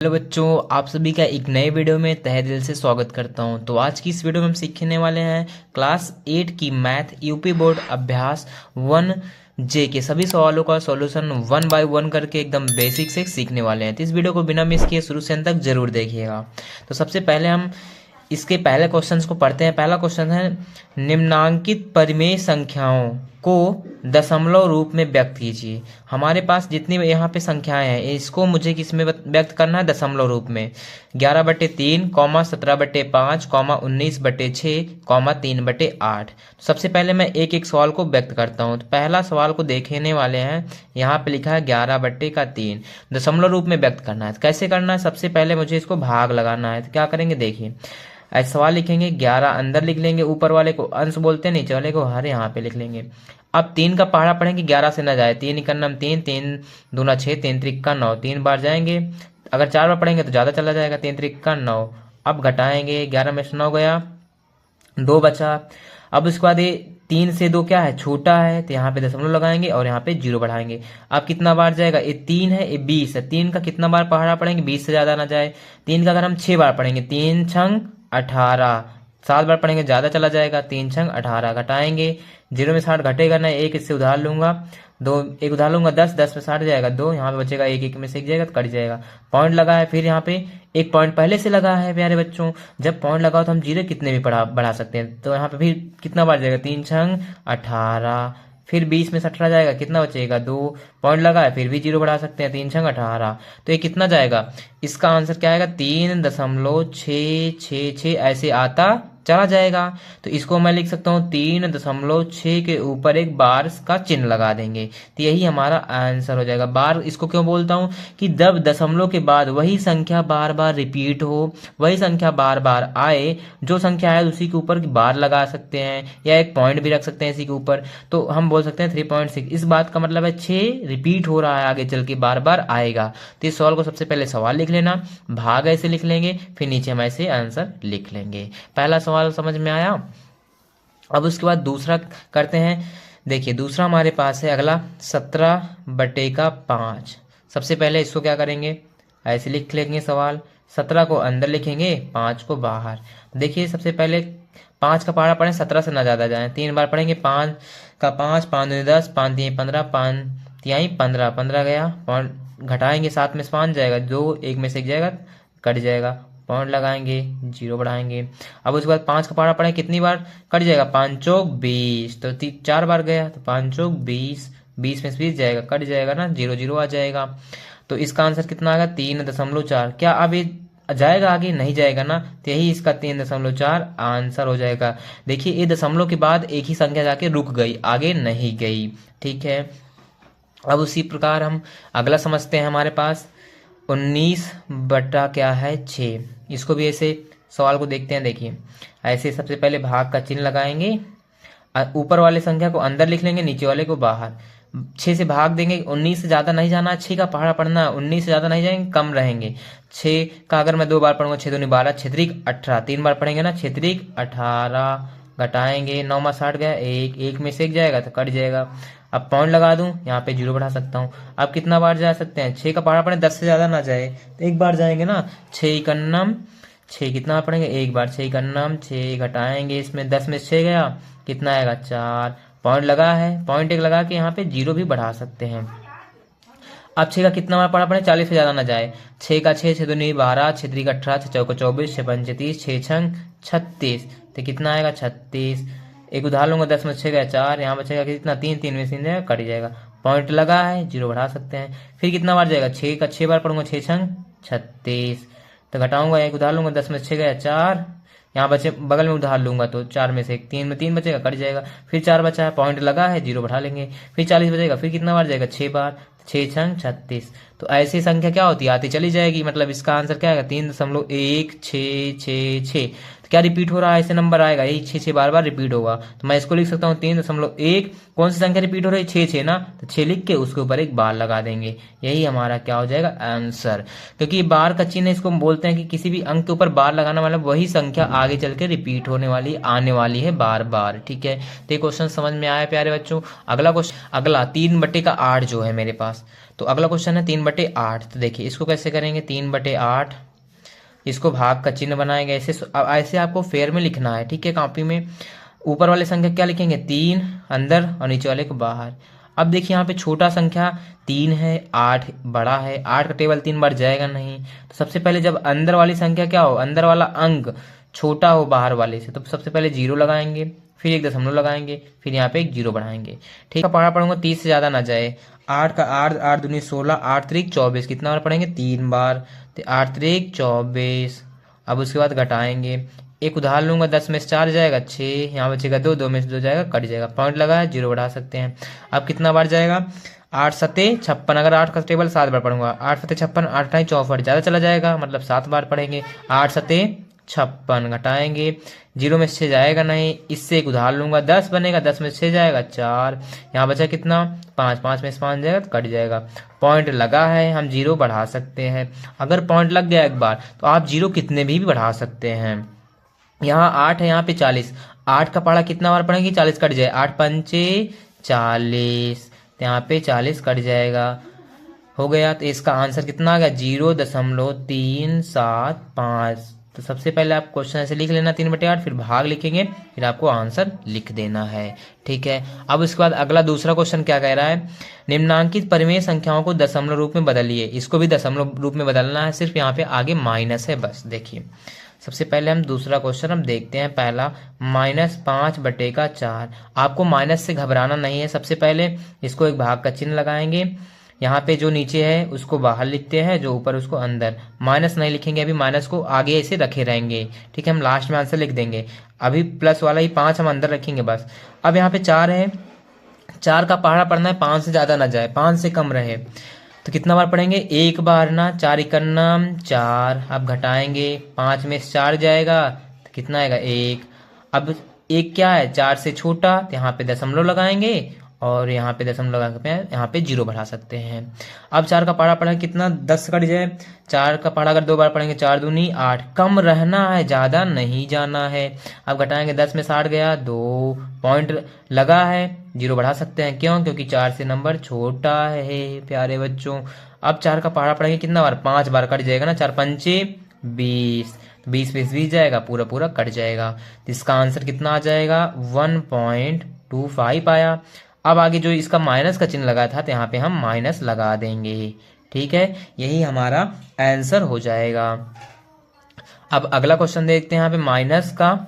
Hello बच्चों, आप सभी का एक नए वीडियो में तहे दिल से स्वागत करता हूं। तो आज की इस वीडियो में हम सीखने वाले हैं क्लास 8 की मैथ यूपी बोर्ड अभ्यास 1J के सभी सवालों का सॉल्यूशन 1 बाय 1 करके एकदम बेसिक से सीखने वाले हैं। तो इस वीडियो को बिना मिस किए शुरू से अंत तक जरूर देखिएगा। तो सबसे पहले हम इसके पहले क्वेश्चंस को पढ़ते हैं। पहला क्वेश्चन है, निम्नांकित परिमेय संख्याओं को दशमलव रूप में व्यक्त कीजिए। हमारे पास जितनी यहाँ पे संख्याएं हैं इसको मुझे किस में व्यक्त करना है? दशमलव रूप में। 11/3, 17/5, 19/6, 3/8। सबसे पहले मैं एक एक सवाल को व्यक्त करता हूँ। तो पहला सवाल को देखने वाले हैं, यहाँ पे लिखा है 11/3 दशमलव रूप में व्यक्त करना है। कैसे करना है? सबसे पहले मुझे इसको भाग लगाना है। तो क्या करेंगे, देखिए ऐसे सवाल लिखेंगे, 11 अंदर लिख लेंगे, ऊपर वाले को अंश बोलते हैं, नीचे वाले को हर, यहाँ पे लिख लेंगे। अब 3 का पहाड़ा पढ़ेंगे, 11 से ना जाए, 3 इकन्नम 3, 3 दूना 6, 3 त्रिक्का 9, 3 बार जाएंगे। अगर 4 बार पढ़ेंगे तो ज़्यादा चला जाएगा, 3 त्रिक्का 9। अब घटाएंगे, 11 में से 9 गया, 2 बचा। अब उसके बाद ये 3 से 2 क्या है? छोटा है, तो यहाँ पे दशमलव लगाएंगे और यहाँ पे 0 बढ़ाएंगे। अब कितना बार जाएगा? ये 3 है, ये 20 है। 3 का कितना बार पहाड़ा पढ़ेंगे? 20 से ज़्यादा ना जाए। 3 का अगर हम 6 बार पढ़ेंगे, 3 छंग 18, 7 बार पढ़ेंगे ज़्यादा चला जाएगा, 3 छंग 18। घटाएंगे, 0 में 60 घटेगा ना, एक इससे उधार लूंगा, 2 एक उधार लूंगा, 10, 10 में 60 जाएगा, 2 यहाँ पे बचेगा, एक एक में से एक जाएगा तो कट जाएगा। पॉइंट लगा है, फिर यहाँ पे एक पॉइंट पहले से लगा है प्यारे बच्चों। जब पॉइंट लगाओ तो हम 0 कितने भी बढ़ा सकते हैं। तो यहाँ पे फिर कितना बार जाएगा? 3 छंग 18, फिर 20 में से 18 जाएगा, कितना बचेगा? 2 पॉइंट लगा है, फिर भी 0 बढ़ा सकते हैं, 3 छंग 18। तो ये कितना जाएगा? इसका आंसर क्या आएगा? 3.666 ऐसे आता चला जाएगा। तो इसको मैं लिख सकता हूँ 3.6 के ऊपर एक बार का चिन्ह लगा देंगे, तो यही हमारा आंसर हो जाएगा। बार इसको क्यों बोलता हूँ कि जब दशमलव के बाद वही संख्या बार बार रिपीट हो, वही संख्या बार बार आए, जो संख्या आए उसी के ऊपर बार लगा सकते हैं या एक पॉइंट भी रख सकते हैं इसी के ऊपर। तो हम बोल सकते हैं 3.6। इस बात का मतलब है 6 रिपीट हो रहा है, आगे चल के बार बार आएगा। तो इस सवाल को सबसे पहले सवाल लिख लेना, भाग ऐसे लिख लेंगे, फिर नीचे हम ऐसे आंसर लिख लेंगे। पहला सवाल समझ में आया। अब उसके बाद दूसरा करते हैं। देखिए दूसरा हमारे पास है अगला 17/5। सबसे पहले इसको क्या करेंगे? ऐसे लिख लेंगे सवाल, 17 को अंदर लिखेंगे, 5 को बाहर। देखिए सबसे पहले 5 का पहाड़ा पढ़ें, 17 से ना ज्यादा जाए, 3 बार पढ़ेंगे, 5 का 5, 5 दूनी 10, 5 तीन 15, 5 तिहाई 15, 15 गया। पॉइंट घटाएंगे, 7 में से 5 जाएगा, 2 एक में से एक जाएगा, कट जाएगा। पॉइंट लगाएंगे, 0 बढ़ाएंगे। अब उसके बाद 5 का पहाड़ा पढ़े, कितनी बार कट जाएगा? 5 चौक 20, तो 4 बार गया, तो 5 चौक 20, 20 में से 20 जाएगा, कट जाएगा ना, 0 0 आ जाएगा। तो इसका आंसर कितना आएगा? 3.4। क्या अब ये जाएगा आगे? नहीं जाएगा ना, तो यही इसका 3.4 आंसर हो जाएगा। देखिए ये दशमलव के बाद एक ही संख्या जाके रुक गई, आगे नहीं गई। ठीक है, अब उसी प्रकार हम अगला समझते हैं। हमारे पास 19 बटा क्या है? 6। इसको भी ऐसे सवाल को देखते हैं। देखिए ऐसे सबसे पहले भाग का चिन्ह लगाएंगे, ऊपर वाले संख्या को अंदर लिख लेंगे, नीचे वाले को बाहर। 6 से भाग देंगे, 19 से ज़्यादा नहीं जाना, 6 का पहाड़ा पढ़ना, 19 से ज़्यादा नहीं जाएंगे, कम रहेंगे। 6 का अगर मैं 2 बार पढ़ूंगा, 6 दूनी 12, 6 त्रिक 18, 3 बार पढ़ेंगे ना, 6 त्रिक 18। घटाएंगे, 9 में 60 गया, एक में से एक जाएगा तो कट जाएगा। अब पॉइंट लगा दूं, यहाँ पे 0 बढ़ा सकता हूँ। अब कितना बार जा सकते हैं? 6 का पहाड़ा पढ़े, 10 से ज़्यादा ना जाए, तो एक बार जाएंगे ना, 6 इकन्नम 6, कितना पढ़ेंगे? एक बार, 6 इकन्नम 6। घटाएंगे, इसमें 10 में 6 गया, कितना आएगा? 4। पॉइंट लगा है, पॉइंट एक लगा के यहाँ पे 0 भी बढ़ा सकते हैं। अब 6 का कितना बार पढ़ा पड़े? 40 से ज़्यादा ना जाए, 6 का 6, 6 दूनी 12, 6 त्रिक 18, 6 चौका 24, 6 पंचे 30, 6 छंग 36, तो कितना आएगा? 36। एक उधार लूंगा, 10 में 6 गया 4, यहाँ बचेगा कितना? 3, 3 में से जाएगा, कट जाएगा। पॉइंट लगा है, 0 बढ़ा सकते हैं। फिर कितना बार जाएगा? 6 का 6 बार पढ़ूंगा, 6 छंग 36, तो घटाऊंगा, एक उधार लूंगा, 10 में 6 गया 4, यहाँ बचे बगल में उधार लूंगा तो 4 में से 3 में 3 बचेगा, कट जाएगा। फिर 4 बचा है, पॉइंट लगा है, 0 बढ़ा लेंगे। फिर 40 बचेगा, फिर कितना बार जाएगा? 6 बार, 6 छंग 36। तो ऐसी संख्या क्या होती है? आती चली जाएगी। मतलब इसका आंसर क्या आएगा? 3.16666। तो क्या रिपीट हो रहा है? ऐसे नंबर आएगा, यही 6 बार बार रिपीट होगा। तो मैं इसको लिख सकता हूँ 3.1। कौन सी संख्या रिपीट हो रही है? 6 ना, तो 6 लिख के उसके ऊपर एक बार लगा देंगे, यही हमारा क्या हो जाएगा? आंसर। क्योंकि बार का चिन्ह इसको बोलते हैं कि किसी भी अंक के ऊपर बार लगाना, मतलब वही संख्या आगे चल के रिपीट होने वाली, आने वाली है बार बार। ठीक है, तो ये क्वेश्चन समझ में आया प्यारे बच्चों। अगला क्वेश्चन, अगला 3/8 जो है मेरे पास, तो अगला क्वेश्चन है 3/8। तो देखिए इसको कैसे करेंगे, 3/8, इसको भाग का चिन्ह बनाएंगे। ऐसे आपको फेयर में लिखना है, ठीक है। कॉपी में ऊपर वाले संख्या क्या लिखेंगे, 3 अंदर और नीचे वाले को बाहर। अब देखिए यहाँ पे छोटा संख्या 3 है, 8 बड़ा है, 8 का टेबल 3 बार जाएगा नहीं। तो सबसे पहले जब अंदर वाली संख्या क्या हो, अंदर वाला अंक छोटा हो बाहर वाले से, तो सबसे पहले 0 लगाएंगे, फिर एक दशमलव लगाएंगे, फिर यहाँ पे एक 0 बढ़ाएंगे, ठीक है। पढ़ा पढ़ूंगा 30 से ज्यादा ना जाए। 8 का 8, 8 दूनी 16, 8 त्रिक 24, कितना बार पढ़ेंगे, 3 बार। तो 8 त्रिक 24। अब उसके बाद घटाएंगे, एक उदाहरण लूंगा, 10 में से 4 जाएगा 6, यहाँ बचेगा 2, 2 में से 2 जाएगा, कट जाएगा, पॉइंट लगा है, 0 बढ़ा सकते हैं। अब कितना बार जाएगा, 8 सते 56, अगर 8 का टेबल 7 बार पढ़ूंगा, 8 सते 56, 8 टाइम 64, ज़्यादा चला जाएगा, मतलब 7 बार पढ़ेंगे। 8 सते 56, घटाएंगे, 0 में से 6 जाएगा नहीं, इससे एक उदाहरण लूंगा, 10 बनेगा, 10 में से 6 जाएगा 4, यहाँ बचा कितना 5, 5 में से 5 जाएगा तो कट जाएगा, पॉइंट लगा है, हम 0 बढ़ा सकते हैं। अगर पॉइंट लग गया एक बार तो आप 0 कितने भी बढ़ा सकते हैं। यहाँ 8 है, यहाँ पे 40, 8 का पढ़ा कितना बार पढ़ेंगे, 40 कट जाए, 8 पंचे 40, तो यहाँ पे 40 कट जाएगा, हो गया। तो इसका आंसर कितना आ गया, 0.375। तो सबसे पहले आप क्वेश्चन ऐसे लिख लेना 3/8, फिर भाग लिखेंगे, फिर आपको आंसर लिख देना है, ठीक है। अब उसके बाद अगला दूसरा क्वेश्चन क्या कह रहा है, निम्नांकित परिमेय संख्याओं को दशमलव रूप में बदलिए। इसको भी दशमलव रूप में बदलना है, सिर्फ यहाँ पे आगे माइनस है बस। देखिए सबसे पहले हम दूसरा क्वेश्चन हम देखते हैं। पहला -5/4। आपको माइनस से घबराना नहीं है। सबसे पहले इसको एक भाग का चिन्ह लगाएंगे, यहाँ पे जो नीचे है उसको बाहर लिखते हैं, जो ऊपर उसको अंदर। माइनस नहीं लिखेंगे, अभी माइनस को आगे ऐसे रखे रहेंगे, ठीक है। हम लास्ट में आंसर लिख देंगे, अभी प्लस वाला ही 5 हम अंदर रखेंगे बस। अब यहाँ पे 4 है, 4 का पहाड़ा पढ़ना है, 5 से ज्यादा ना जाए, 5 से कम रहे, तो कितना बार पढ़ेंगे, एक बार ना। 4 इकन्ना 4, अब घटाएंगे, 5 में से 4 जाएगा तो कितना आएगा 1। अब 1 क्या है, 4 से छोटा, तो यहाँ पे दशमलव लगाएंगे और यहाँ पे दशमलव लगा के यहाँ पे 0 बढ़ा सकते हैं। अब 4 का पहाड़ा पढ़ेंगे, कितना 10 कट जाए, 4 का पहाड़ा अगर 2 बार पढ़ेंगे, 4 दूनी 8, कम रहना है, ज्यादा नहीं जाना है। अब घटाएंगे, 10 में 60 गया 2, पॉइंट लगा है, 0 बढ़ा सकते हैं, क्यों, क्योंकि 4 से नंबर छोटा है प्यारे बच्चों। अब 4 का पहाड़ा पढ़ेंगे कितना बार, 5 बार, कट जाएगा ना, 4 पंचे 20, 20 में 20 जाएगा, पूरा पूरा कट जाएगा। तो इसका आंसर कितना आ जाएगा, 1.25 आया। अब आगे जो इसका माइनस का चिन्ह लगा था, तो यहाँ पे हम माइनस लगा देंगे, ठीक है। यही हमारा आंसर हो जाएगा। अब अगला क्वेश्चन देखते हैं, यहाँ पे माइनस का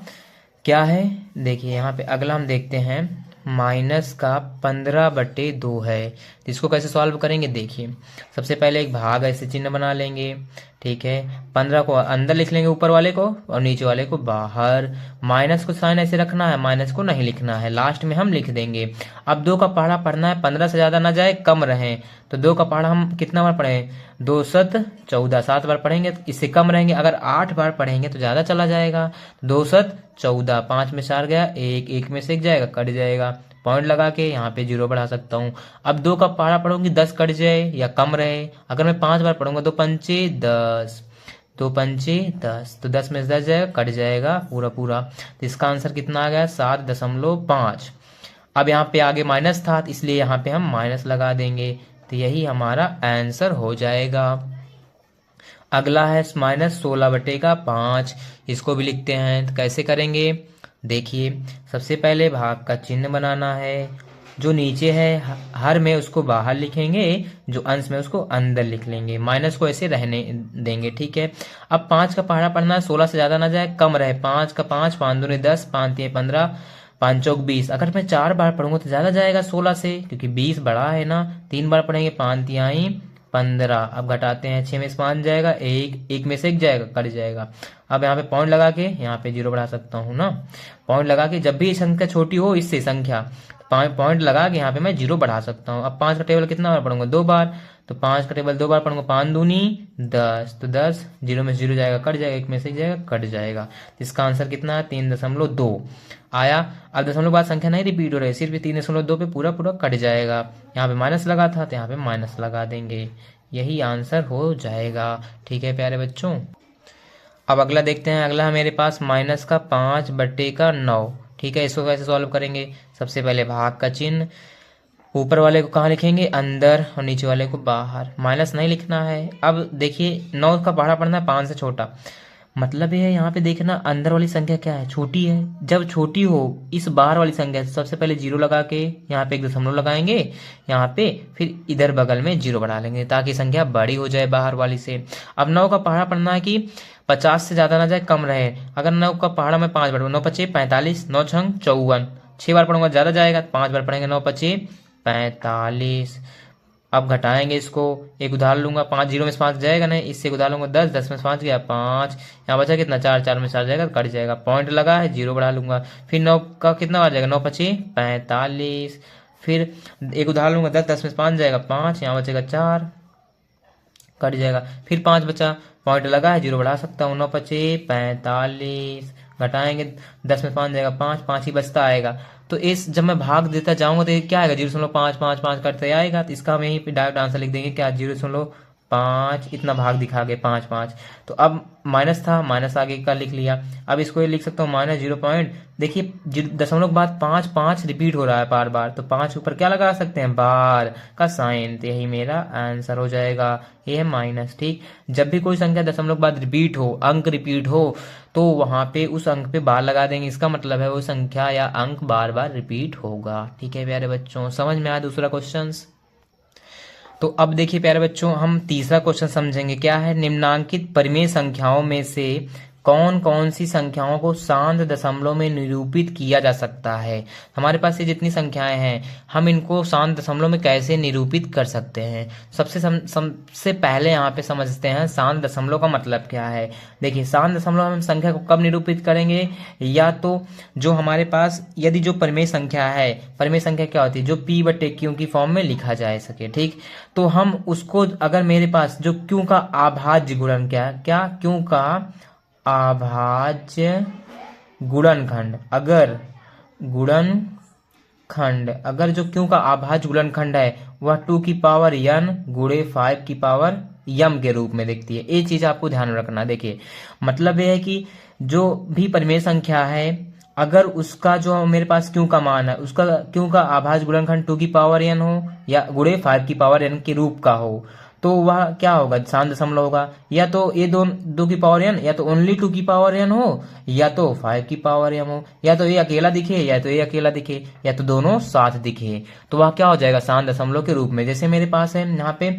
क्या है। देखिए यहाँ पे अगला हम देखते हैं, माइनस का 15/2 है। तो इसको कैसे सॉल्व करेंगे, देखिए सबसे पहले एक भाग ऐसे चिन्ह बना लेंगे, ठीक है। 15 को अंदर लिख लेंगे, ऊपर वाले को, और नीचे वाले को बाहर। माइनस को साइन ऐसे रखना है, माइनस को नहीं लिखना है, लास्ट में हम लिख देंगे। अब 2 का पहाड़ा पढ़ना है, 15 से ज्यादा ना जाए, कम रहे, तो 2 का पहाड़ा हम कितना बार पढ़े, 2 7 14, 7 बार पढ़ेंगे, तो इससे कम रहेंगे। अगर 8 बार पढ़ेंगे तो ज्यादा चला जाएगा, 2 7 14, 5 में 4 गया, 1, 1 में से 1 जाएगा, कट जाएगा, पॉइंट लगा के यहाँ पे 0 बढ़ा सकता हूँ। अब 2 का पहाड़ा पढ़ूंगी, 10 कट जाए या कम रहे। अगर मैं 5 बार पढ़ूंगा, 2 पंचे 10, 2 पंचे 10, तो 10 में से 10 जाएगा, कट जाएगा पूरा पूरा। तो इसका आंसर कितना आ गया, 7.5। अब यहाँ पे आगे माइनस था, इसलिए यहाँ पे हम माइनस लगा देंगे, तो यही हमारा आंसर हो जाएगा। अगला है -16/5। इसको भी लिखते हैं, तो कैसे करेंगे, देखिए सबसे पहले भाग का चिन्ह बनाना है, जो नीचे है हर में उसको बाहर लिखेंगे, जो अंश में उसको अंदर लिख लेंगे, माइनस को ऐसे रहने देंगे, ठीक है। अब 5 का पहाड़ा पढ़ना है, 16 से ज्यादा ना जाए, कम रहे, 5 का 5, 5 दूनी 10, 5 3 15, 5 चौक 20। अगर मैं 4 बार पढ़ूंगा तो ज्यादा जाएगा 16 से, क्योंकि 20 बड़ा है ना। 3 बार पढ़ेंगे, 5 तिहाई 15। अब घटाते हैं, 6 में से 5 जाएगा, 1 में से 1 जाएगा, कट जाएगा। अब यहाँ पे पॉइंट लगा के यहाँ पे 0 बढ़ा सकता हूँ ना, पॉइंट लगा के, जब भी संख्या छोटी हो इससे संख्या, पॉइंट लगा के यहाँ पे मैं 0 बढ़ा सकता हूँ। अब 5 का टेबल कितना बार पढ़ूंगा, 2 बार, तो 5 का टेबल 2 बार पढ़ूंगा, 5 दूनी 10, तो 10, 0 में से 0 जाएगा, कट जाएगा, 1 में से 1 जाएगा, कट जाएगा। इसका आंसर कितना है, 3.2 आया। अब दशमलव बाद संख्या नहीं रिपीट हो रही, सिर्फ 3.2 पे पूरा पूरा कट जाएगा। यहाँ पे माइनस लगा था, तो यहाँ पे माइनस लगा देंगे, यही आंसर हो जाएगा, ठीक है प्यारे बच्चों। अब अगला देखते हैं, अगला है मेरे पास -5/9, ठीक है। इसको कैसे सॉल्व करेंगे, सबसे पहले भाग का चिन्ह, ऊपर वाले को कहाँ लिखेंगे, अंदर, और नीचे वाले को बाहर। माइनस नहीं लिखना है। अब देखिए 9 का पहाड़ा पढ़ना है 5 से छोटा, मतलब ये है यहाँ पे देखना अंदर वाली संख्या क्या है, छोटी है। जब छोटी हो इस बाहर वाली संख्या, सबसे पहले जीरो लगा के यहाँ पे एक दशमलव लगाएंगे यहाँ पे, फिर इधर बगल में जीरो बढ़ा लेंगे ताकि संख्या बड़ी हो जाए बाहर वाली से। अब 9 का पहाड़ा पढ़ना है कि 50 से ज्यादा ना जाए, कम रहे। अगर 9 का पहाड़ा मैं 5 बार, 9 पचे 45, 9 छंग 54, 6 बार पढ़ूंगा ज्यादा जाएगा, 5 बार पढ़ेंगे, 9 पचे 45। अब घटाएंगे इसको, एक उधार लूंगा, 5 जीरो में से 5 जाएगा नहीं, इससे एक उधार लूंगा 10, 10 में से 5 गया 5, यहाँ बचा कितना 4, 4 में 4 जाएगा कट जाएगा, पॉइंट लगा है, जीरो बढ़ा लूंगा। फिर 9 का कितना आ जाएगा, 9 पचे 45, फिर एक उधार लूंगा 10, 10 में से 5 जाएगा 5, यहाँ बचेगा 4 कट जाएगा, फिर 5 बचा, पॉइंट लगा है, जीरो बढ़ा सकता हूँ, 9 पचे 45, घटाएंगे 10 में 5 जाएगा 5, 5 ही बचता आएगा। तो इस जब मैं भाग देता जाऊंगा तो ये क्या आएगा, 0.555 करते आएगा। तो इसका हम यहीं पे डायरेक्ट आंसर लिख देंगे क्या, 0.5, इतना भाग दिखा गए 5 5। तो अब माइनस था, माइनस आगे का लिख लिया। अब इसको ये लिख सकता हूँ माइनस 0 पॉइंट, देखिए दशमलव के बाद 5 5 रिपीट हो रहा है बार बार, तो 5 ऊपर क्या लगा सकते हैं, बार का साइन। तो यही मेरा आंसर हो जाएगा, ये है माइनस। ठीक, जब भी कोई संख्या दशमलव के बाद रिपीट हो, अंक रिपीट हो, तो वहां पे उस अंक पे बार लगा देंगे, इसका मतलब है वो संख्या या अंक बार बार रिपीट होगा। ठीक है प्यारे बच्चों, समझ में आया दूसरा क्वेश्चन। तो अब देखिए प्यारे बच्चों, हम तीसरा क्वेश्चन समझेंगे। क्या है, निम्नांकित परिमेय संख्याओं में से कौन कौन सी संख्याओं को शांत दशमलव में निरूपित किया जा सकता है। हमारे पास ये जितनी संख्याएं हैं, हम इनको शांत दशमलव में कैसे निरूपित कर सकते हैं। सबसे पहले यहाँ पे समझते हैं शांत दशमलव का मतलब क्या है। देखिए शांत दशमलव हम संख्या को कब निरूपित करेंगे, या तो जो हमारे पास यदि जो परिमेय संख्या है, परिमेय संख्या क्या होती है, जो p बटे क्यू की फॉर्म में लिखा जा सके। ठीक, तो हम उसको, अगर मेरे पास जो क्यू का अभाज्य गुणन क्या क्यू का अभाज्य गुणनखंड, अगर जो क्यू का अभाज्य गुणनखंड है वह 2 की पावर n गुणे 5 की पावर m के रूप में दिखती है। ये चीज आपको ध्यान रखना। देखिए मतलब यह है कि जो भी परिमेय संख्या है, अगर उसका जो मेरे पास क्यू का मान है, उसका क्यू का अभाज्य गुणनखंड 2 की पावर n हो या गुणे 5 की पावर n के रूप का हो, तो वह क्या होगा, शांत दशमलव होगा। या तो ये 2 की पावर n, या तो ओनली 2 की पावर n हो, या तो 5 की पावर m हो, या तो ये अकेला दिखे या तो ये अकेला दिखे, या तो दोनों साथ दिखे, तो वह क्या हो जाएगा, शांत दशमलव के रूप में। जैसे मेरे पास है यहाँ पे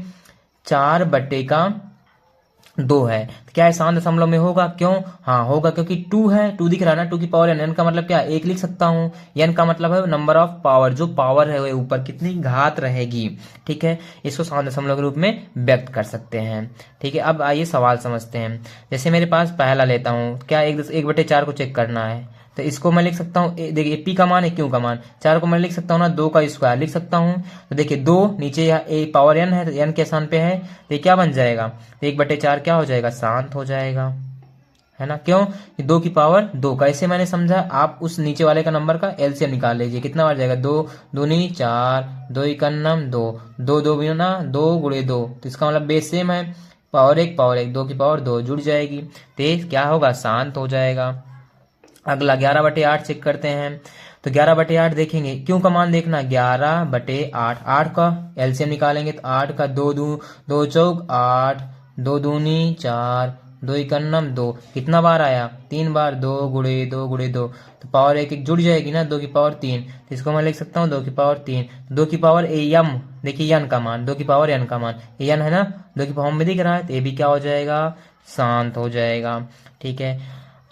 4/2 है, तो क्या है, शांत दशमलव में होगा, क्यों, हाँ होगा, क्योंकि 2 है, 2 दिख रहा है ना, 2 की पावर n का मतलब क्या है, 1 लिख सकता हूँ। n का मतलब है नंबर ऑफ पावर, जो पावर है वो ऊपर कितनी घात रहेगी। ठीक है, इसको शांत दशमलव के रूप में व्यक्त कर सकते हैं। ठीक है, अब आइए सवाल समझते हैं। जैसे मेरे पास पहला लेता हूँ, क्या 1/4 को चेक करना है, तो इसको मैं लिख सकता हूँ, देखिए पी का मान है, क्यू का मान, 4 को मैं लिख सकता हूँ ना, 2 का स्क्वायर लिख सकता हूँ। तो देखिए 2 नीचे यहाँ ए पावर n है, तो n के स्थान पे है, तो ये क्या बन जाएगा, 1/4 क्या हो जाएगा, शांत हो जाएगा, है ना। क्यों, 2 की पावर 2, कैसे मैंने समझा, आप उस नीचे वाले का नंबर का एलसीएम निकाल लीजिए, कितना बार जाएगा, 2 दूनी 4, 2 इकन्नम 2, 2 2 गुना 2 गुणे 2, तो इसका मतलब बेस सेम है, पावर 1 2 की पावर 2 जुड़ जाएगी, तो क्या होगा, शांत हो जाएगा। अगला 11/8 चेक करते हैं। तो 11/8 देखेंगे, क्यों का मान देखना, 11/8, 8 का एलसीएम निकालेंगे, तो 8 का 2 चौक 8, 2 दूनी 4, 2 इकन्नम 2, कितना बार आया, 3 बार, 2 गुणे 2, तो पावर 1 जुड़ जाएगी ना, 2 की पावर 3, तो इसको मैं लिख सकता हूँ 2 की पावर 3, 2 की पावर एम, देखिए n का मान, 2 की पावर n का मान, n है ना, 2 की पावर में दिख रहा है, तो ये भी क्या हो जाएगा, शांत हो जाएगा। ठीक है,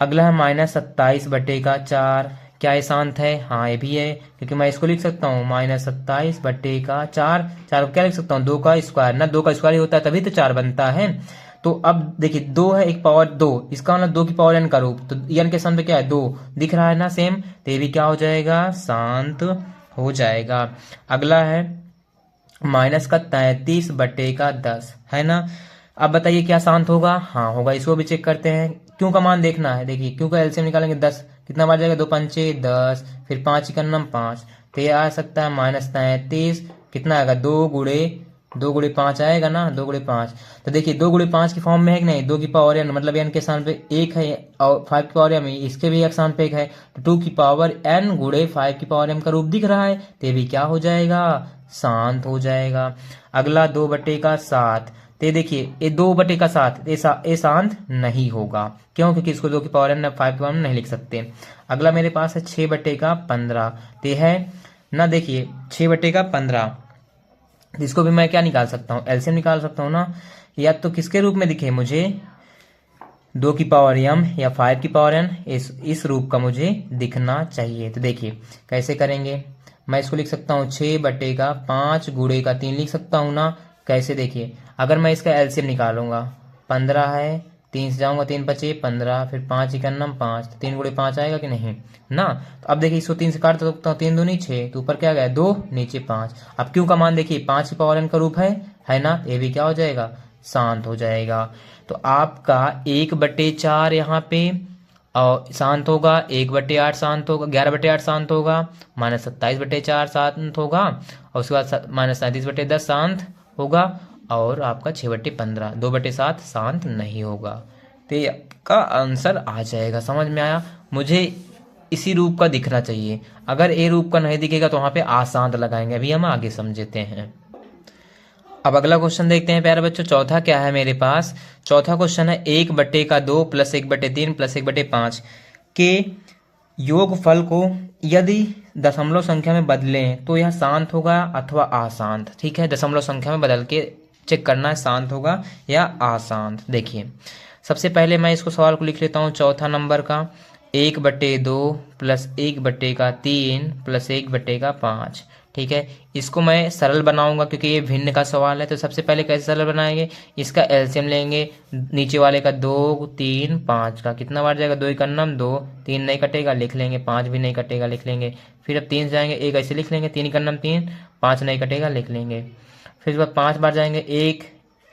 अगला है -27/4, क्या ये शांत है, हाँ ये भी है, क्योंकि मैं इसको लिख सकता हूँ -27/4, 4 को क्या लिख सकता हूँ, 2 का स्क्वायर ना, 2 का स्क्वायर ही होता है तभी तो 4 बनता है। तो अब देखिए 2 है, 1 पावर 2, इसका मतलब 2 की पावर n का रूप, तो n के स्थान पे क्या है, 2 दिख रहा है ना सेम, तो ये भी क्या हो जाएगा, शांत हो जाएगा। अगला है -33/10, है ना। अब बताइए क्या शांत होगा, हाँ होगा, इसको भी चेक करते हैं। क्यों का मान देखना है, देखिए क्यों का एलसीएम निकालेंगे 10, कितना बार जाएगा, 2 पंचे 10, फिर 5 इकन्नम 5, तो ये आ सकता है -33, कितना आएगा, 2 गुणे 5 आएगा ना, 2 गुणे 5, तो देखिए 2 गुणे 5 की फॉर्म में है कि नहीं, 2 की पावर n, मतलब n के स्थान पे 1 है, और 5 की पावर m, इसके भी एक स्थान पे 1 है, तो 2 की पावर n गुणे 5 की पावर m का रूप दिख रहा है, तो ये भी क्या हो जाएगा, शांत हो जाएगा। अगला 2/7, तो ये देखिए ये 2/7 ये शांत नहीं होगा। क्यों? क्योंकि इसको 2 की पावर n 5 की पावर नहीं लिख सकते। अगला मेरे पास है 6/15, तो है ना, देखिए 6/15, इसको भी मैं क्या निकाल सकता हूँ, एलसीएम निकाल सकता हूँ ना। या तो किसके रूप में दिखे मुझे, 2 की पावर m या 5 की पावर n, इस रूप का मुझे दिखना चाहिए। तो देखिए कैसे करेंगे, मैं इसको लिख सकता हूँ 6/5 गुणे का 3 लिख सकता हूँ ना। कैसे, देखिए अगर मैं इसका एलसीएम निकालूंगा, 15 है, 3 से जाऊंगा 3 बचे 15, फिर 5 इकन्नम 5, 3 गुणे 5 आएगा कि नहीं ना। तो अब देखिए इसको 3 से काट सकता हूँ, 3 दूनी 6, तो ऊपर क्या गया 2, नीचे 5। अब क्यों का मान देखिए 5 की पावर n का रूप है ना, ये भी क्या हो जाएगा, शांत हो जाएगा। तो आपका 1/4 यहाँ पे और शांत होगा, 1/8 शांत होगा, 11/8 शांत होगा, -27/4 शांत होगा, और उसके बाद -37/10 शांत होगा, और आपका 6/15 2/7 शांत नहीं होगा। तो ये का आंसर आ जाएगा। समझ में आया? मुझे इसी रूप का दिखना चाहिए। अगर ए रूप का नहीं दिखेगा तो वहां पे अशांत लगाएंगे। अभी हम आगे समझते हैं। अब अगला क्वेश्चन देखते हैं प्यारे बच्चों। चौथा क्या है मेरे पास, चौथा क्वेश्चन है 1/2 + 1/3 + 1/5 के योगफल को यदि दशमलव संख्या में बदलें तो यह शांत होगा अथवा अशांत। ठीक है, दशमलव संख्या में बदल के चेक करना है शांत होगा या अशांत। देखिए सबसे पहले मैं इसको सवाल को लिख लेता हूँ, चौथा नंबर का 1/2 + 1/3 + 1/5। ठीक है, इसको मैं सरल बनाऊंगा क्योंकि ये भिन्न का सवाल है। तो सबसे पहले कैसे सरल बनाएंगे, इसका एलसीएम लेंगे, नीचे वाले का 2 3 5 का कितना बार जाएगा, 2 इकन्नम 2, 3 नहीं कटेगा लिख लेंगे, 5 भी नहीं कटेगा लिख लेंगे। फिर अब 3 से जाएंगे, 1 ऐसे लिख लेंगे, 3 इकन्नम 3, 5 नहीं कटेगा लिख लेंगे। फिर उसके बाद 5 बार जाएंगे, 1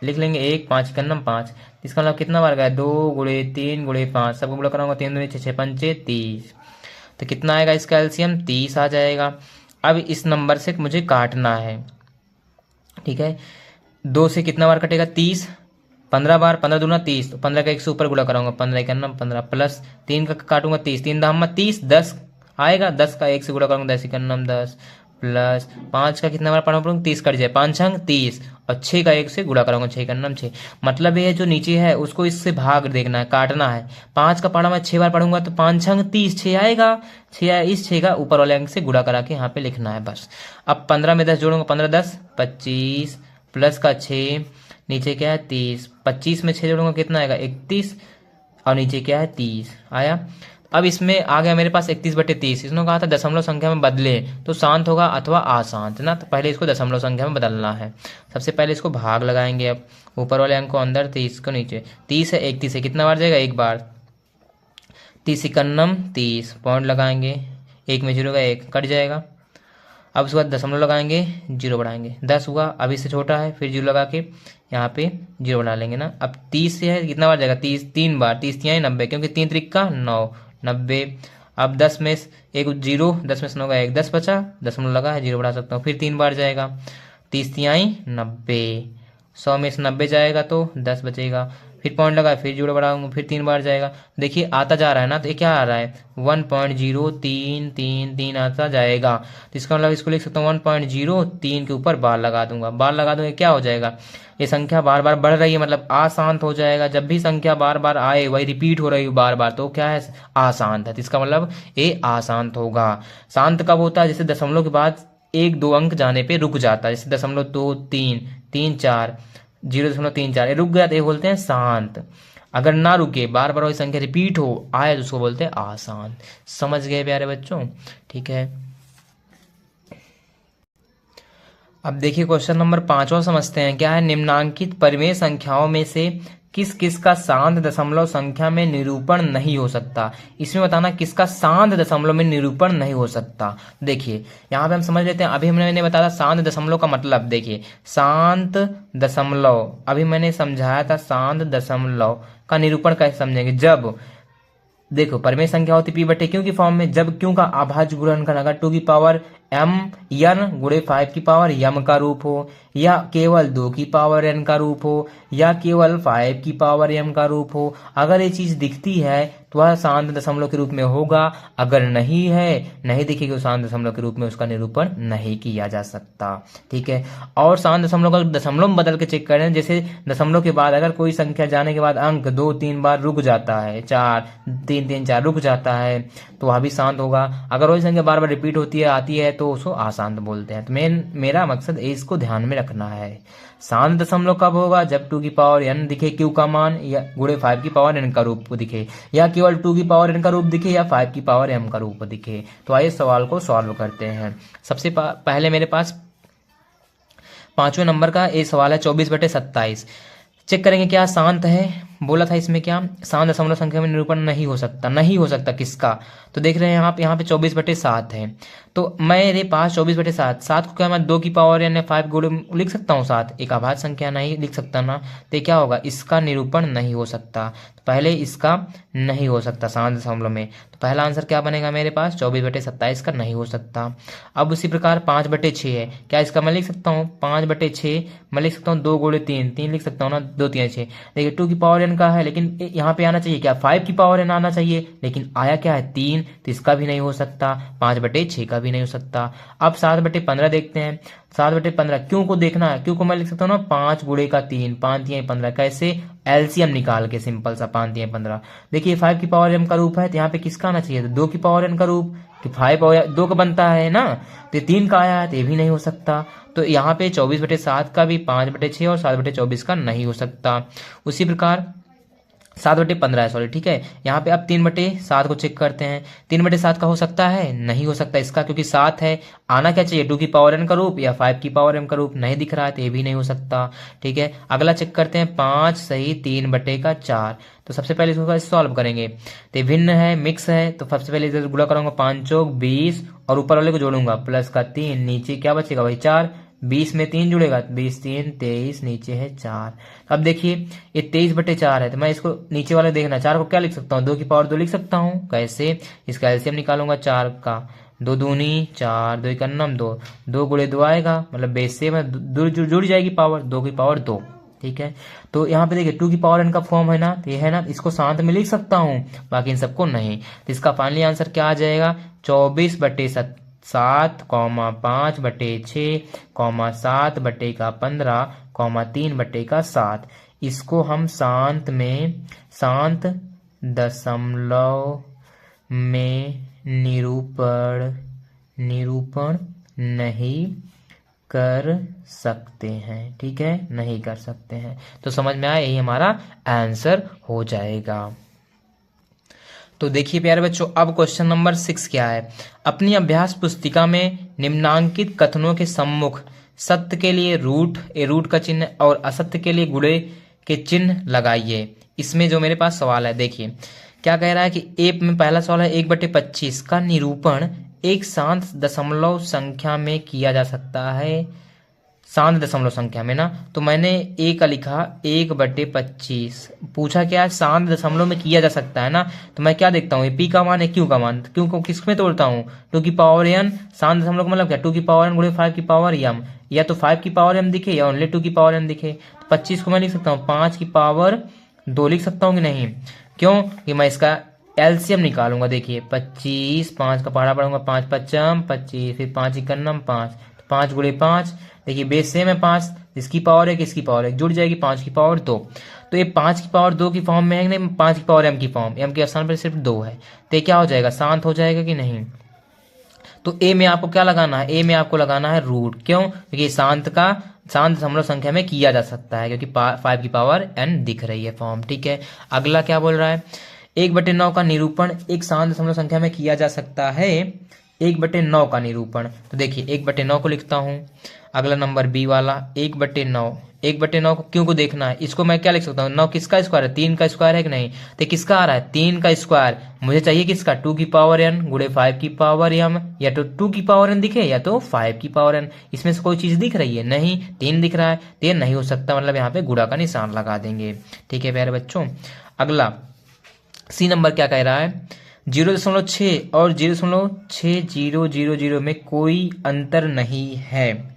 लिख लेंगे, 1 5 इकन्नम 5, इसका मतलब कितना बार गया, 2 गुणे 3 गुणे 5, सबको गुणा कराऊंगा, 3 दूनी 6 6 पंचे 30। तो कितना आएगा इसका एलसीएम, 30 आ जाएगा। अब इस नंबर से मुझे काटना है। ठीक है, 2 से कितना बार कटेगा, 30, 15 बार, 15 दूना 30, तो 15 का 1 से ऊपर गुणा कराऊंगा, 15 इकन्नम 15 प्लस 3 का काटूंगा 30, 3 दाम 30, 10 आएगा, 10 का 1 से गुणा करूंगा, 10 इकन्नम 10 प्लस 5 का कितना बार पढ़ूंगा, 30 कट जाए, 5 छंग 30, और 6 का 1 से गुणा कराऊंगा, 6 इकन्नम 6। मतलब ये जो नीचे है उसको इससे भाग देखना है, काटना है। 5 का पढ़ा मैं 6 बार पढ़ूंगा तो 5 छंग 30, 6 आएगा, 6 आया, इस 6 का ऊपर वाले अंक से गुणा करा के यहाँ पे लिखना है बस। अब 15 में 10 जोड़ूंगा, 15 10 25 प्लस का 6, नीचे क्या है 30, 25 में 6 जोड़ूंगा कितना आएगा 31, और नीचे क्या है 30 आया। अब इसमें आ गया मेरे पास 31/30, इसने कहा था दशमलव संख्या में बदले तो शांत होगा अथवा अशांत ना। तो पहले इसको दशमलव संख्या में बदलना है। सबसे पहले इसको भाग लगाएंगे, अब ऊपर वाले अंक को अंदर 30 को नीचे, 30 है 31 है कितना बार जाएगा, एक बार, 30 इकन्नम 30, पॉइंट लगाएंगे, 1 में 0 का 1 कट जाएगा। अब उसके बाद दशमलव लगाएंगे, 0 बढ़ाएंगे, 10 हुआ, अभी से छोटा है, फिर 0 लगा के यहाँ पे 0 बढ़ा लेंगे ना। अब 30 से है कितना बार जाएगा, 30 3 बार, 30 3 90, क्योंकि 3 त्रिक 9 90। अब 10 में एक 0, 10 में 9 का 1, 10 बचा, दशमलव लगा है 0 बढ़ा सकता हूँ, फिर 3 बार जाएगा, 30 3 90, 100 में से 90 जाएगा तो 10 बचेगा, फिर पॉइंट लगा, फिर 0 बढ़ाऊंगा, फिर 3 बार जाएगा। देखिए आता जा रहा है ना, तो ये क्या आ रहा है 1.03333 आता जाएगा। तो इसका मतलब इसको लिख सकता हूँ 1.03 के ऊपर बार लगा दूंगा, बार लगा दूंगा क्या हो जाएगा, ये संख्या बार बार बढ़ रही है मतलब अशांत हो जाएगा। जब भी संख्या बार बार आए, वही रिपीट हो रही है बार बार, तो क्या है अशांत है। तो इसका मतलब ये अशांत होगा। शांत कब होता है, जैसे दशमलव के बाद 1-2 अंक जाने पे रुक जाता है, जैसे 0.2 3 3 4 0.34 ये रुक गया तो ये बोलते हैं शांत। अगर ना रुके, बार बार वही संख्या रिपीट हो आए तो उसको बोलते हैं अशांत। समझ गए प्यारे बच्चों? ठीक है, अब देखिए क्वेश्चन नंबर 5वां समझते हैं। क्या है, निम्नांकित परिमेय संख्याओं में से किस किस का शांत दशमलव संख्या में निरूपण नहीं हो सकता। इसमें बताना किसका शांत दशमलव में निरूपण नहीं हो सकता। देखिए यहाँ पे हम समझ लेते हैं। अभी मैंने बताया शांत दशमलव का मतलब, देखिए शांत दशमलव अभी मैंने समझाया था, शांत दशमलव का निरूपण कैसे समझेंगे, जब देखो परिमेय संख्या होती p/q की फॉर्म में, जब q का अभाज्य गुणन करना, अगर 2 की पावर m n गुणे 5 की पावर m का रूप हो, या केवल 2 की पावर n का रूप हो, या केवल 5 की पावर m का रूप हो। अगर ये चीज दिखती है तो वह शांत दशमलव के रूप में होगा, अगर नहीं है, नहीं दिखेगी तो शांत दशमलव के रूप में उसका निरूपण नहीं किया जा सकता। ठीक है। और शांत दशमलव का दशमलव में बदल के चेक करें, जैसे दशमलव के बाद अगर कोई संख्या जाने के बाद अंक 2-3 बार रुक जाता है, 4 रुक जाता है, तो वह भी शांत होगा। अगर वही संख्या बार बार रिपीट होती है, आती है, तो उसको अशांत बोलते हैं। तो मेरा मकसद इसको ध्यान में रखना है। शांत दशमलव कब होगा? जब 2 की पावर n दिखे q का मान, या गुणे 5 की पावर n का रूप दिखे, या केवल 2 की पावर n का रूप दिखे, या 5 की पावर m का रूप दिखे। तो आइए सवाल को सॉल्व करते हैं। सबसे पहले मेरे पास 5वें नंबर का ये सवाल है 24/27। चेक करेंगे क्या शांत है। बोला था इसमें क्या, शांत दशमलव संख्या में निरूपण नहीं हो सकता। नहीं हो सकता किसका? तो देख रहे हैं आप यहाँ पे 24/7 है। तो मेरे पास 24/7, 7 को क्या मैं 2 की पावर यानी 5 गुणे लिख सकता हूँ 7, एक अभाज्य संख्या नहीं लिख सकता ना। तो क्या होगा? इसका निरूपण नहीं हो सकता। तो पहले इसका नहीं हो सकता शांत दशमलव में। तो पहला आंसर क्या बनेगा मेरे पास? 24/27 का नहीं हो सकता। अब उसी प्रकार 5/6 है, क्या इसका मैं लिख सकता हूँ? 5/6 मैं लिख सकता हूँ 2 गुणे 3, 3 लिख सकता हूँ ना, 2 3 6। देखिए 2 की पावर n का है, लेकिन यहाँ पे आना चाहिए क्या? 5 की पावर n आना चाहिए, लेकिन आया क्या है? 3। तो इसका भी नहीं हो सकता। 5/6 का भी नहीं हो सकता। अब 7/15 देखते हैं। 7/15 क्यों को देखना है, क्यों को मैं लिख सकता हूँ ना 5 गुणे का 3, 5 3 15। कैसे? एलसीएम निकाल के, सिंपल सा 5 3 15। देखिए 5 की पावर m का रूप है, तो यहाँ पे किसका आना चाहिए? तो 2 की पावर n का रूप, कि 5 और 2 का बनता है ना, तो 3 का आया है, तो ये भी नहीं हो सकता। तो यहाँ पे 24/7 का भी, 5/6 और 7/24 का नहीं हो सकता। उसी प्रकार 7/15 है, सॉरी, ठीक है। यहाँ पे अब 3/7 को चेक करते हैं। 3/7 का हो सकता है? नहीं हो सकता इसका, क्योंकि 7 है। आना क्या चाहिए? 2 की पावर n का रूप या 5 की पावर m का रूप, नहीं दिख रहा है, तो ये भी नहीं हो सकता। ठीक है। अगला चेक करते हैं 5 सही 3/4। तो सबसे पहले इसको सॉल्व करेंगे। तो भिन्न है, मिक्स है, तो सबसे पहले इधर गुणा करूंगा 5 चौक 20, और ऊपर वाले को जोड़ूंगा प्लस का 3, नीचे क्या बचेगा भाई 4। 20 में 3 जुड़ेगा, 20 3 23, नीचे है 4। अब देखिए ये 23/4 है, तो मैं इसको नीचे वाले देखना, 4 को क्या लिख सकता हूँ? 2 की पावर 2 लिख सकता हूँ। कैसे? इसका एलसीएम निकालूंगा 4 का, 2 दूनी 4, 2 1 2, 2 गुणे 2 आएगा, मतलब बेस से जुड़ जाएगी पावर, 2 की पावर 2। ठीक है। तो यहाँ पे देखिए 2 की पावर n का फॉर्म है ना, तो ये है ना, इसको शांत में लिख सकता हूँ, बाकी इन सबको नहीं। तो इसका फाइनली आंसर क्या आ जाएगा? 24/7, 5/6, 7/15, 3/7। इसको हम शांत दशमलव में निरूपण नहीं कर सकते हैं। ठीक है, नहीं कर सकते हैं। तो समझ में आया, यही हमारा आंसर हो जाएगा। तो देखिए प्यारे बच्चों, अब क्वेश्चन नंबर 6 क्या है? अपनी अभ्यास पुस्तिका में निम्नांकित कथनों के सम्मुख सत्य के लिए रूट का चिन्ह और असत्य के लिए गुणे के चिन्ह लगाइए। इसमें जो मेरे पास सवाल है, देखिए क्या कह रहा है कि ए में पहला सवाल है 1/25 का निरूपण एक शांत दशमलव संख्या में किया जा सकता है। शांत दशमलव संख्या में ना, तो मैंने ए का लिखा 1/25। पूछा क्या है? शांत दशमलव में किया जा सकता है ना, तो मैं क्या देखता हूँ? पी का मान है, क्यू का मान, क्यू को किस में तोड़ता हूँ? 2 की पावर n। शांत दशमलव का मतलब क्या? 2 की पावर n गुणे 5 की पावर m, या तो 5 की पावर m दिखे या ओनली 2 की पावर m दिखे। तो 25 को मैं लिख सकता हूँ 5 की पावर 2 लिख सकता हूँ कि नहीं? क्यों? कि मैं इसका एलसीएम निकालूंगा। देखिए 25, 5 का पहाड़ा पढ़ूंगा, 5 5 25, फिर 5 1 5, 5 गुणे 5। देखिए बेस सेम है 5, इसकी पावर 1 इसकी पावर 1 जुड़ जाएगी, 5 की पावर 2। तो ये 5 की पावर 2 की फॉर्म में है नहीं, 5 की पावर m की फॉर्म, m के स्थान पर सिर्फ 2 है। तो ये क्या हो जाएगा? शांत हो जाएगा कि नहीं? तो ए में आपको क्या लगाना है? ए में आपको लगाना है रूट। क्यों? क्योंकि शांत दशमलव संख्या में किया जा सकता है, क्योंकि 5 की पावर n दिख रही है फॉर्म। ठीक है। अगला क्या बोल रहा है? 1/9 का निरूपण एक शांत दशमलव संख्या में किया जा सकता है। 1/9 का निरूपण, तो देखिए 1/9 को लिखता हूं। अगला नंबर बी वाला 1/9। 1/9 को क्यों को देखना है? इसको मैं क्या लिख सकता हूँ? 9 किसका स्क्वायर है? 3 का स्क्वायर है कि नहीं? तो किसका आ रहा है? 3 का स्क्वायर। मुझे चाहिए किसका? 2 की पावर n गुणे 5 की पावर m, या तो 2 की पावर n दिखे या तो 5 की पावर n। इसमें से कोई चीज दिख रही है? नहीं। 3 दिख रहा है, 3 नहीं हो सकता, मतलब यहाँ पे गुणा का निशान लगा देंगे। ठीक है प्यारे बच्चों। अगला सी नंबर क्या कह रहा है? 0.6 और 0.6000 में कोई अंतर नहीं है।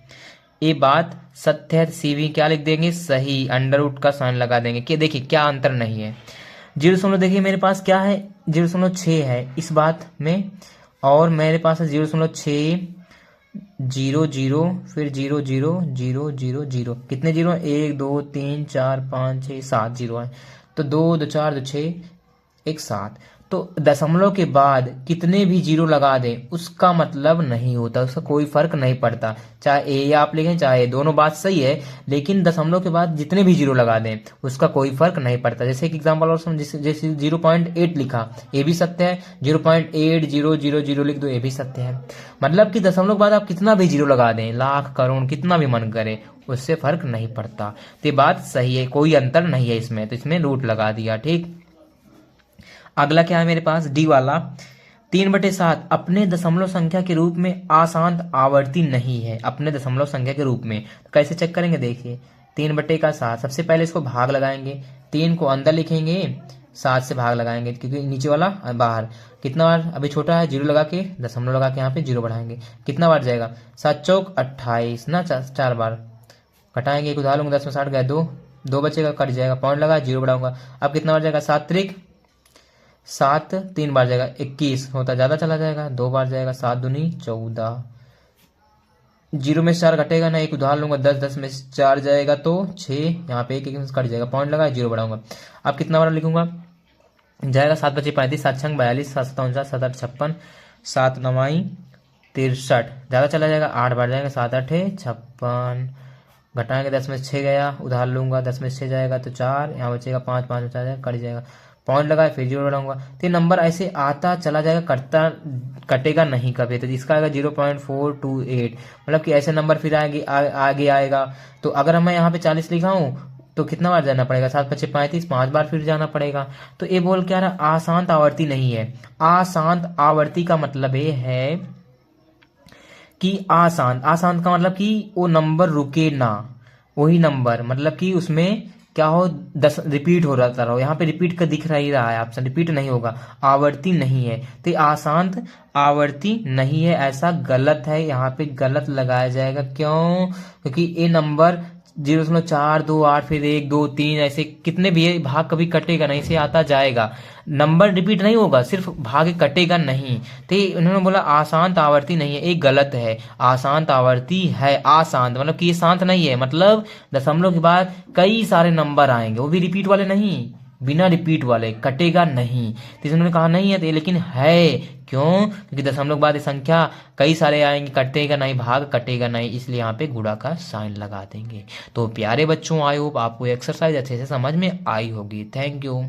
ये बात सत्य है। CV क्या लिख देंगे? सही, अंडर रूट का साइन लगा देंगे कि देखिए क्या अंतर नहीं है। 0. देखिए मेरे पास क्या है? 0.6 है इस बात में, और मेरे पास है 0.600, फिर 0.00000। कितने जीरो? 1 2 3 4 5 6 7 जीरो है। तो 2 2 4 2 6 1 7। तो दशमलव के बाद कितने भी जीरो लगा दें उसका मतलब नहीं होता, उसका कोई फर्क नहीं पड़ता। चाहे ए आप लिखें चाहे दोनों बात सही है, लेकिन दशमलव के बाद जितने भी जीरो लगा दें उसका कोई फर्क नहीं पड़ता। जैसे एक एग्जाम्पल और जैसे 0.8 लिखा, ये भी सत्य है। 0.8000 लिख दो, ये भी सत्य है। मतलब कि दशमलव के बाद आप कितना भी जीरो लगा दें, लाख करोड़ कितना भी मन करे, उससे फर्क नहीं पड़ता। तो ये बात सही है, कोई अंतर नहीं है इसमें, तो इसमें रूट लगा दिया। ठीक, अगला क्या है मेरे पास? डी वाला, 3/7 अपने दशमलव संख्या के रूप में आशांत आवर्ती नहीं है। अपने दशमलव संख्या के रूप में तो कैसे चेक करेंगे? देखिए 3/7, सबसे पहले इसको भाग लगाएंगे, 3 को अंदर लिखेंगे, 7 से भाग लगाएंगे क्योंकि नीचे वाला बाहर। कितना बार? अभी छोटा है, जीरो लगा के दशमलव लगा के यहाँ पे जीरो बढ़ाएंगे। कितना बार जाएगा? 7 चौक 28 ना, 4 बार घटाएंगे। एक उधार लूंगा, 10 में 60 गए, 2 बचेगा, कट जाएगा, पॉइंट लगा, जीरो बढ़ाऊंगा। अब कितना बार जाएगा? 7 त्रिक 7, 3 बार जाएगा 21 होता, ज्यादा चला जाएगा, 2 बार जाएगा, 7 दूनी 14। जीरो में 4 घटेगा ना, एक उधार लूंगा, 10 10 में 4 जाएगा तो 6, यहाँ पे 1 कट जाएगा, पॉइंट लगा, जीरो बढ़ाऊंगा। अब कितना बार लिखूंगा? जाएगा 7 बचे 35, 7 छंग 42, 7 7 49, 7 8 56, 7 9 63, ज्यादा चला जाएगा, 8 बार जाएगा, 7 8 56, घटाएंगे 10 में 6 गया, उधार लूंगा, 10 में 6 जाएगा तो 4, यहाँ बचेगा 5 5 बचा जाएगा, कट जाएगा, पॉइंट लगाए, फिर जीरो बढ़ाऊंगा। तो नंबर ऐसे आता चला जाएगा, कटेगा नहीं कभी। तो इसका आएगा 0.428, मतलब कि ऐसे नंबर फिर आगे आएगा। तो अगर मैं यहाँ पे 40 लिखा हूँ तो कितना बार जाना पड़ेगा? 7 5 35, 5 बार फिर जाना पड़ेगा। तो ये बोल क्या रहा? आशांत आवर्ती नहीं है। आशांत आवर्ती का मतलब ये है कि आशांत का मतलब कि वो नंबर रुके ना, वही नंबर, मतलब कि उसमें क्या हो, 10 रिपीट हो रहा रहो। यहाँ पे रिपीट का दिख ही रहा है ऑप्शन, रिपीट नहीं होगा, आवर्ती नहीं है। तो आशांत आवर्ती नहीं है, ऐसा गलत है, यहाँ पे गलत लगाया जाएगा। क्यों? क्योंकि ये नंबर 0.428 फिर 1 2 3 ऐसे कितने भी है, भाग कभी कटेगा नहीं, से आता जाएगा, नंबर रिपीट नहीं होगा, सिर्फ भाग कटेगा नहीं। तो उन्होंने बोला आशांत आवर्ती नहीं है, ये गलत है। आशांत आवर्ती है, आशांत मतलब कि ये शांत नहीं है, मतलब दशमलव के बाद कई सारे नंबर आएंगे, वो भी रिपीट वाले नहीं, बिना रिपीट वाले, कटेगा नहीं। तो इन्होंने कहा नहीं है, तो लेकिन है। क्यों? क्योंकि दशमलव के बाद संख्या कई सारे आएंगे, कटेगा नहीं, भाग कटेगा नहीं, इसलिए यहाँ पे गुणा का साइन लगा देंगे। तो प्यारे बच्चों, आई होप आपको एक्सरसाइज अच्छे से समझ में आई होगी। Thank you.